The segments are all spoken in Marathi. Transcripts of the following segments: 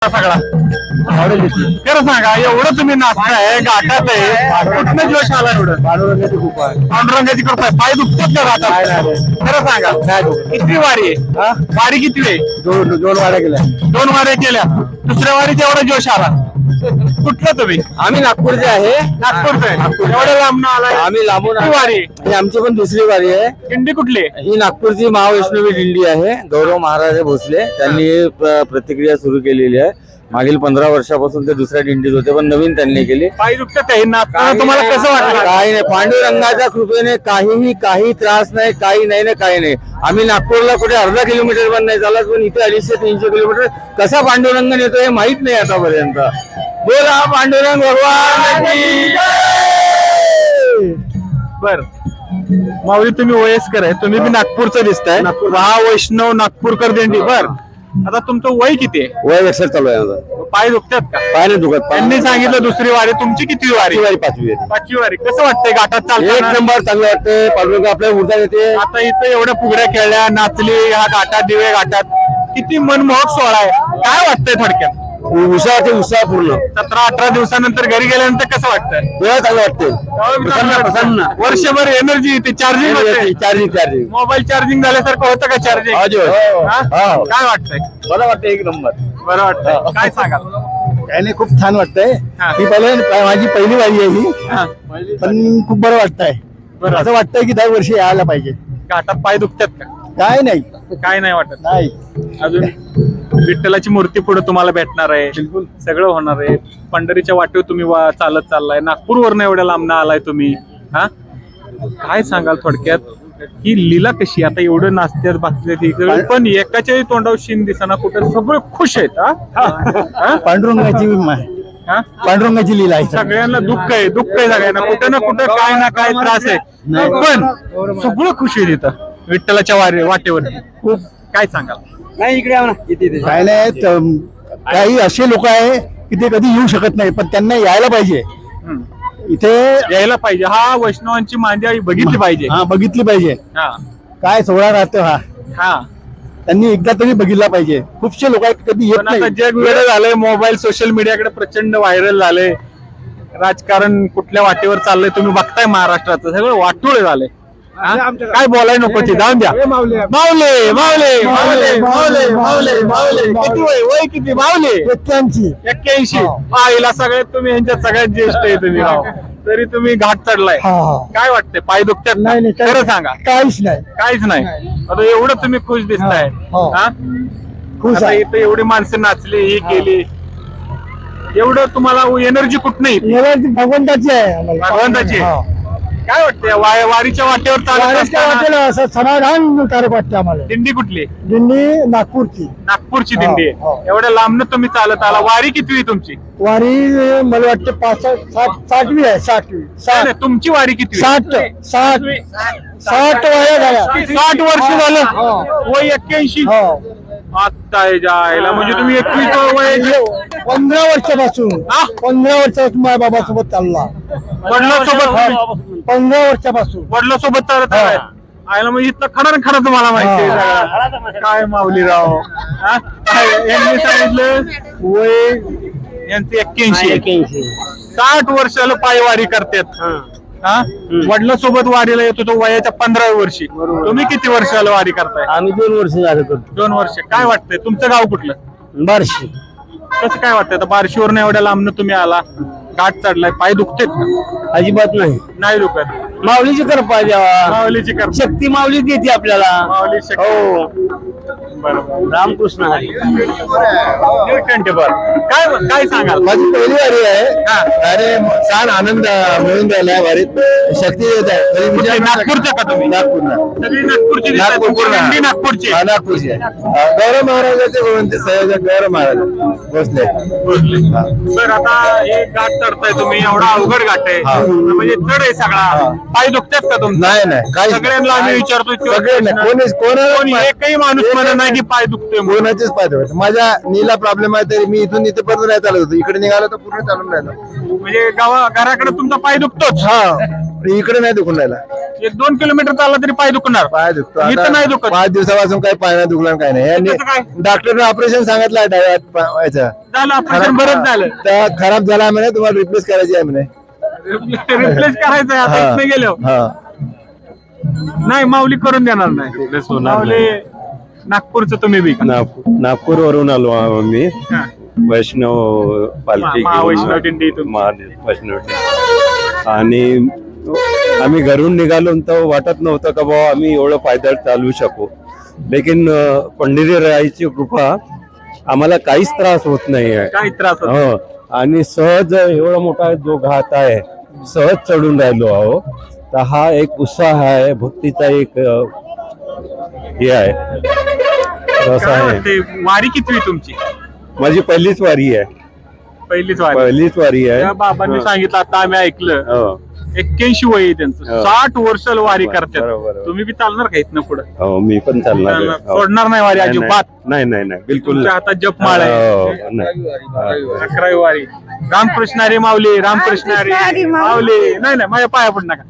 सगळा खरं सांगा, एवढं तुम्ही नाचताय, गाठात आहे, कुठनं जोश आला एवढं? पांडुरंगाची कृपा आहे. पांडुरंगाची कृपा आहे. पाय दुखतात का गाठात? खरं सांगा, किती वारी आहे? वारी किती आहे? दोन वाड्या गेल्या. 2 वाऱ्या केल्या. दुसऱ्या वारीत एवढा जोश आला. कुठलं तुम्ही? आम्ही नागपूरचे आहे. नागपूरचं एवढ्या लांब आलाय? आम्ही लांबून किती वारी आहे? ही आमची पण दुसरी वारी आहे. दिंडी कुठली आहे? ही नागपूरची महावैष्णवी दिंडी आहे. गौरव महाराज भोसले त्यांनी प्रतिक्रिया सुरू केलेली आहे. मागील 15 वर्षापासून ते दुसऱ्या दिंडीत होते, पण नवीन त्यांनी केली. पाय दुखतात आहे नाचताना, तुम्हाला कसं वाटलं? काही नाही, पांडुरंगाच्या कृपेने काही त्रास नाही, काही नाही ना काही नाही. आम्ही नागपूरला कुठे अर्धा किलोमीटर पण नाही चालत, पण इथे 250-300 किलोमीटर कसा पांडुरंग नेतो हे माहित नाही आतापर्यंत. बोला पांडुरंग भगवान की जय. बर माऊली, तुम्ही वयस्कर आहे, तुम्ही बी नागपूरचं दिसताय. महावैष्णव नागपूरकर दिंडी. बर, आता तुमचं वय किती आहे? वय वर्षात चालू आहे माझं. पाय दुखतात का? पाहिलं दुखत. त्यांनी सांगितलं दुसरी वारी, तुमची किती वारी? पाचवी आहे. 5वी वारी. कसं वाटतंय गाठात एक चालताना? नंबर चांगलं वाटतंय. पांडुरंग आपल्या ऊर्जा देते. आता इथं एवढ्या फुगड्या खेळल्या, नाचली, ह्या घाटात दिवे घाटात, किती मनमोहक सोहळा आहे. काय वाटतंय थोडक्यात? उत्साह पूर्ण. 17-18 दिवसानंतर घरी गेल्यानंतर कसं वाटतंय? तेव्हा चांगलं वाटतंय. प्रसन्न. वर्षभर एनर्जी येते, चार्जिंग होते. चार्जिंग मोबाईल चार्जिंग झाल्यासारखं होतं का चार्जिंग? काय वाटतंय? बरं वाटतं. एक नंबर बरं वाटतं. काय सांगाल? काही नाही, खूप छान वाटतंय. हा. ही माझी पहिली वारी आहे ही, हा. पण खूप बरं वाटतंय. बरं. असं वाटतंय की दरवर्षी यायला पाहिजे. घाटात पाय दुखतात का? काय नाही. काय नाही वाटत. नाही. अजून विठ्ठलाची मूर्ती पुढे तुम्हाला भेटणार आहे, सगळं होणार आहे. पंढरीच्या वाटेवर तुम्ही चालत चाललाय, नागपूरवरनं एवढ्या लांब आलाय तुम्ही. हा, काय सांगाल थोडक्यात ही लीला कशी? आता एवढं नाचत्यात बाकी, पण एकाच्याही तोंडावर शिन दिसना, कुठं सगळे खुश आहेत. हा? पांडुरंगाची लीला आहे. सगळ्यांना दुःख आहे सगळ्यांना, कुठं ना कुठं काय ना काय त्रास आहे, पण सगळं खुश आहे तिथं विठ्ठलाच्या वाटेवर. खूप काय सांगाल? नाही, इकडे काय नाही. काही असे लोक आहे की ते कधी येऊ शकत नाही, पण त्यांना यायला पाहिजे. इथे यायला पाहिजे. हा वैष्णवांची मांदियाळी बघितली पाहिजे. हा, बघितली पाहिजे. हा काय सोहळा राहतो हा, हा. त्यांनी एकदा तरी बघितला पाहिजे. खूपशे लोक कधी येत पण आता नाही. जग वेळ झालंय, मोबाईल सोशल मीडियाकडे प्रचंड व्हायरल झालंय. राजकारण कुठल्या वाटेवर चाललंय तुम्ही बघताय. महाराष्ट्राचं सगळं वाटोळ झालंय. हा? काय बोलाय नको ते, जाऊन द्या. माऊले माऊले माऊले माऊले माऊले माऊले. किती वय किती? माऊले 81. आईला सगळ्यात तुम्ही यांच्यात सगळ्यात ज्येष्ठ आहे तुम्ही. तरी तुम्ही घाट चढलाय. काय वाटतंय? पाय दुखतात? नाही, खरं सांगा. काहीच नाही. काहीच नाही. आता एवढं तुम्ही खुश दिसताय. हा? खुश आता आहे. इथं एवढी माणसं नाचली, ही केली, एवढं तुम्हाला एनर्जी कुठं नाही? भगवंताची आहे. भगवंताची. काय वाटतंय वारीच्या वाटेवर चालत असताना? असं समाधानकारक वाटतं आम्हाला. दिंडी कुठली? दिंडी नागपूरची. नागपूरची दिंडी आहे. हो. एवढ्या लांबनं तुम्ही चालत आला. वारी किती तुमची? वारी मला वाटतं 60वी आहे. 60वी. नाही, नाही, तुमची वारी किती? 60 वाया झाल्या. 60 वर्ष झालं. हो. वय 81. हो. आता जायला म्हणजे तुम्ही 21 वय 15 वर्षापासून. हा? 15 वर्षापासून माझ्या बाबासोबत चालला. वडिलांसोबत 15 वर्षापासून. वडिलांसोबत चालत आलाय. आयला मग इथलं खरं तुम्हाला माहिती आहे सगळं. काय माऊली राव. हा? काय यांनी सांगितलं वय यांचं 81. 60 वर्षाला पायवारी करतात. हा, वडिलांसोबत वारीला येतो तो वयाच्या 15व्या वर्षी. तुम्ही किती वर्षाला वारी करताय? आम्ही 2 वर्ष झालं करतो. 2 वर्ष. काय वाटतंय? तुमचं गाव कुठलं? बार्शी. कसं काय वाटतंय? आता बार्शीवरून एवढ्या लांबनं तुम्ही आला, घाट चढलाय, पाय दुखतेत का? अजिबात नाही. नाही दुखत. माऊलीची कृपा द्यावा. माऊलीची कर. शक्ती माऊली देते आपल्याला. माऊली शक्ती. हो. बरोबर. रामकृष्ण हरी. काय सांगाल? माझी पहिली वारी आहे. हा. अरे छान आनंद मिळून राहिला आहे वारीत. शक्ती देत आहे. कुठले? नागपूरचे का तुम्ही? नागपूरला. सगळी नागपूरची दिसतात. तुमची दिंडी नागपूरची. हा, नागपूरची आहे. गौरव महाराजाचे म्हणते सहयोजक गौरव महाराज भोसले. बरं, आता हे घाट चढताय तुम्ही, एवढा अवघड घाट आहे, म्हणजे चढ आहे सगळा. पाय दुखतात का तुमचे? नाही काही सगळ्यांना आम्ही विचारतो. सगळे नाही. कोणी एकही माणूस म्हणत नाही की पाय दुखतोय म्हणून. कोणाचेच पाय दुखत. माझ्या नीला प्रॉब्लेम आहे तरी मी इथून इथे पर्यंत नाही चालत होतो. इकडे निघालो तर पूर्ण चालून राहिलो. म्हणजे घराकडे तुमचा पाय दुखतोच. हा, इकडे नाही दुखून राहिला. 1-2 किलोमीटर चालला तरी पाय दुखणार. पाय दुखतो. इथं नाही दुखत. 5 दिवसापासून काही पाय नाही दुखला, काय नाही. कसं काय? डॉक्टरने ऑपरेशन सांगितलं आहे डाव्या पायाचं. झालं ऑपरेशन बरंच झालं. तर खराब झाला आहे म्हणे, तुम्हाला रिप्लेस करायची आहे म्हणे. रिप्लेस करायचंय आता इथनं गेलो. नाही माऊली करून देणार नाही. माऊली नागपूरचं तुम्ही बी का? नागपूर वरून आलो आम्ही, हा. वैष्णव पालखी महावैष्णव दिंडी इथून. वैष्णव दिंडी. आणि आम्ही घरून निघालो तर वाटत नव्हतं का बाबा आम्ही एवढं पायदळ चालू शकू. लेकिन पंढरीरायाची कृपा, आम्हाला काहीच त्रास होत नाही आहे. काही त्रास होत हो, आणि सहज एवढा मोठा जो घाट आहे सहज चढून राहिलो आहो. तर हा एक उत्साह आहे, भक्तीचा एक हे आहे, रस काय आहे. वाटते, वारी किती तुमची? माझी पहिलीच वारी आहे. पहिलीच वारी. पहिलीच वारी आहे. त्या बाबांनी सांगितलं, आता आम्ही ऐकलं, हो. 81 वय आहे त्यांचं, हो. 60 वर्ष वारी करतात. बरोबर. तुम्ही बी चालणार का इथनं पुढे? हो, मी पण चालणार आहे. हो. सोडणार नाही वारी अजिबात? नाही नाही नाही, बिलकुल तुमच्या नाही. हातात जपमाळ आहे. हो, नाही. 11वी वारी. रामकृष्ण हरी माऊली, रामकृष्ण हरी माऊली. नाही नाही, माझ्या पाया पड नका.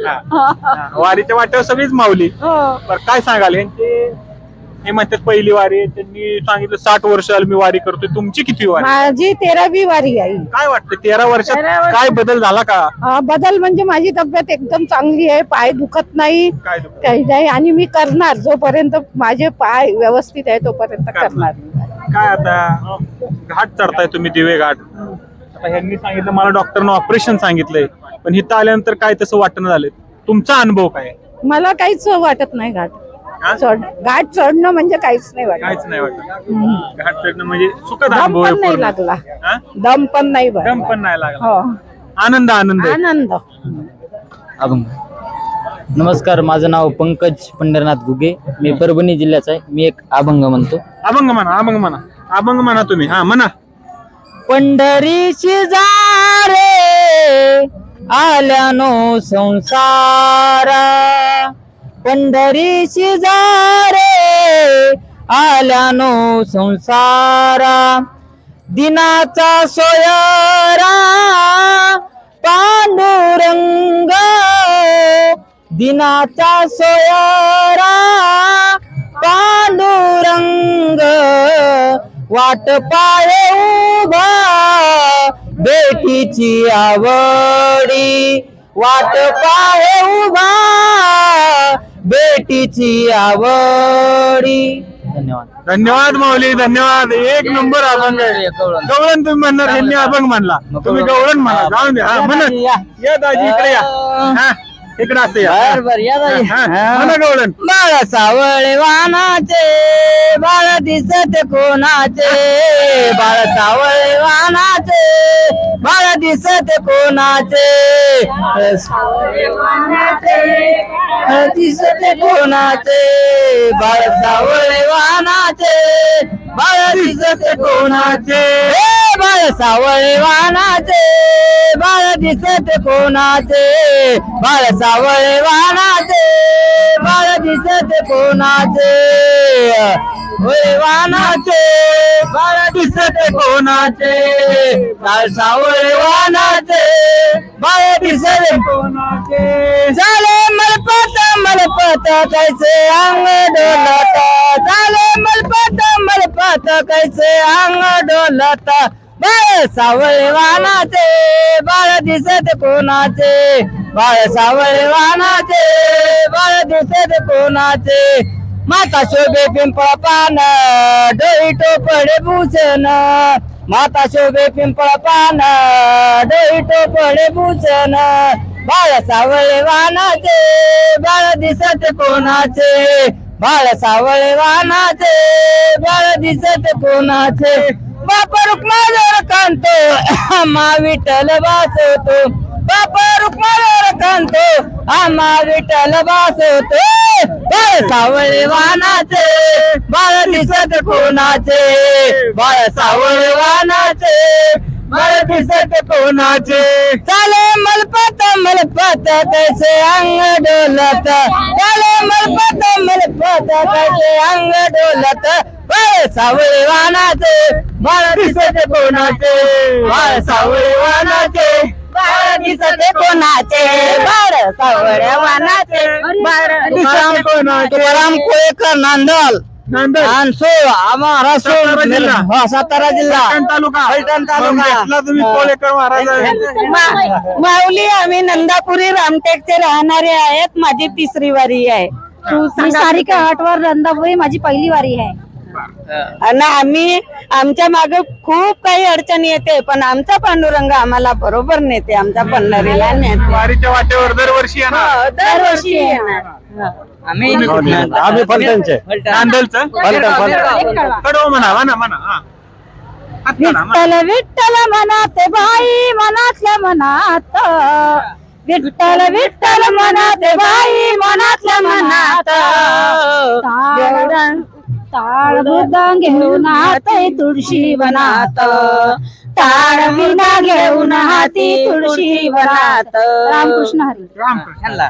हा. वारीच्या वाट्यावर सगळीच माऊली. बरं, काय सांगाल यांचे? हे म्हणतात पहिली वारी, त्यांनी सांगितलं 60 वर्ष मी वारी करतोय. तुमची किती वारी? माझी 13वी वारी आहे. काय वाटतं 13 वर्षात 13 वर्ष. काय बदल झाला का? बदल म्हणजे माझी तब्येत एकदम चांगली आहे, पाय दुखत नाही, काय दुखतं? काही नाही. आणि मी करणार, जोपर्यंत माझे पाय व्यवस्थित आहे तोपर्यंत करणार. काय आता घाट चढताय तुम्ही, दिवे घाट. आता ह्यांनी सांगितलं मला, डॉक्टरनं ऑपरेशन सांगितलंय, पण इथं आल्यानंतर काय तसं वाटणं झालंय. तुमचा अनुभव काय आहे? मला काहीच वाटत नाही घाट हा? घाट चढणं म्हणजे काहीच नाही वाटत. काहीच नाही वाटत. घाट चढणं म्हणजे सुखद दम अनुभव आहे पण नाही पूर्ण. लागला, हा? दम पण नाही भरला. दम पण नाही लागला. हो, आनंद आनंद आहे. आनंद. अभंग. नमस्कार, माझं नाव पंकज पंढरनाथ घुगे, मी परभणी जिल्ह्याचा आहे. मी एक अभंग म्हणतो. अभंग म्हणा, अभंग म्हणा, अभंग म्हणा तुम्ही. हा म्हणा. पंढरीची जा रे आल्यानो संसारा, पंढरीची जा रे आल्यानो संसारा, दिनाचा सोयरा पांडुरंग, दिनाचा सोयरा पांडुरंग, वाट पाहे उभा बेटीची आवडी, वाट पाहे उभा बेटीची आवडी. धन्यवाद. धन्यवाद माऊली, धन्यवाद. एक नंबर अभंग आहे. गवळण तुम्ही म्हणणार, ह्यांनी अभंग म्हणला, तुम्ही गवळण म्हणा. जाऊन द्या. हा, म्हणा. या दाजी इकडे या. हा, इकडे असं या. हा, म्हणा गवळण. बाळ सावळे वानाचे, बाळ दिसत कोणाचे, बाळ सावळे वानाचे, बाळ दिसत कोणाचे, दिसत कोणाचे, बाळ सावळे वानाचे, बाळ दिसत कोणाचे, बाळ सावळे वानाचे, बाळ दिसत कोणाचे, बाळ सावळे वानाचे, बाळ दिसत कोणाचे, होय वानाचे, बाळ दिसत कोणाचे, बाळ सावळे वानाचे, बाळ दिसत कोणाचे, झाले मलपत मलपत कैसे अंग डोलत, झाले मलपत मलपत कैसे अंग डोलत, बाळ सावळे वानाचे, बाळ दिसत कोणाचे, बाळ सावळे वानाचे, बाळ दिसत कोणाचे, माता शोभे पिंपळ पान, डोई टोपडे भूषण, माता शोभे पिंपळ पान, डोई टोपडे भूषण, बाळ सावळे वानाचे, बाळ दिसत कोणाचे, बाळ सावळे वानाचे, बाळ दिसत कोणाचे, बाप रुक्मावर कांतो आम्हा विठ्ठल वासवतो, बाप रुक्मावर कांतो आम्हा विठ्ठल वासवतो, बाळ सावळे वानाचे, बाळ दिसत कोणाचे, बाळ सावळे वानाचे, बाळ दिसत कोणाचे, चाले मलपत मलपत कैसे अंग डोलत, चाले मलपत मलपत कैसे अंग डोलत, बाळ सावळे वानाचे, बाळ दिसत कोणाचे, बाळ सावळे वानाचे, बाळ दिसत कोणाचे, बाळ सावळे वानाचे, बाळ दिसत कोणाचे. तुकाराम कोळेकर नांदल नांदेड सातारा जिल्हा. सातारा जिल्हा फलटण तालुका मग घेतला तुम्ही कोळेकर महाराज. माऊली आम्ही नंदापुरी रामटेकचे राहणारे आहेत. माझी 3री वारी आहे. मी सारिका आठवर रंदापुरी माझी पहिली वारी आहे. आणि आम्ही आमच्या मागे खूप काही अडचणी येते पण आमचा पांडुरंग आम्हाला बरोबर नेते. आमच्या पंढरीला नेते. वारीच्या वाटेवर दरवर्षी येणार. दरवर्षी येणार. आम्ही फलटणचे. नांदेडचं कडव म्हणा म्हणा हा. हात काढा, म्हणा. विठ्ठल विठ्ठल मनात बाई मनातल्या मनात, विठ्ठल विठ्ठल मनात बाई मनातल्या मनात, टाळ मृदंग घेऊन हाती तुळशी वनात, टाळ मृदंग घेऊन हाती तुळशी वनात. रामकृष्ण हरी. रामकृष्ण.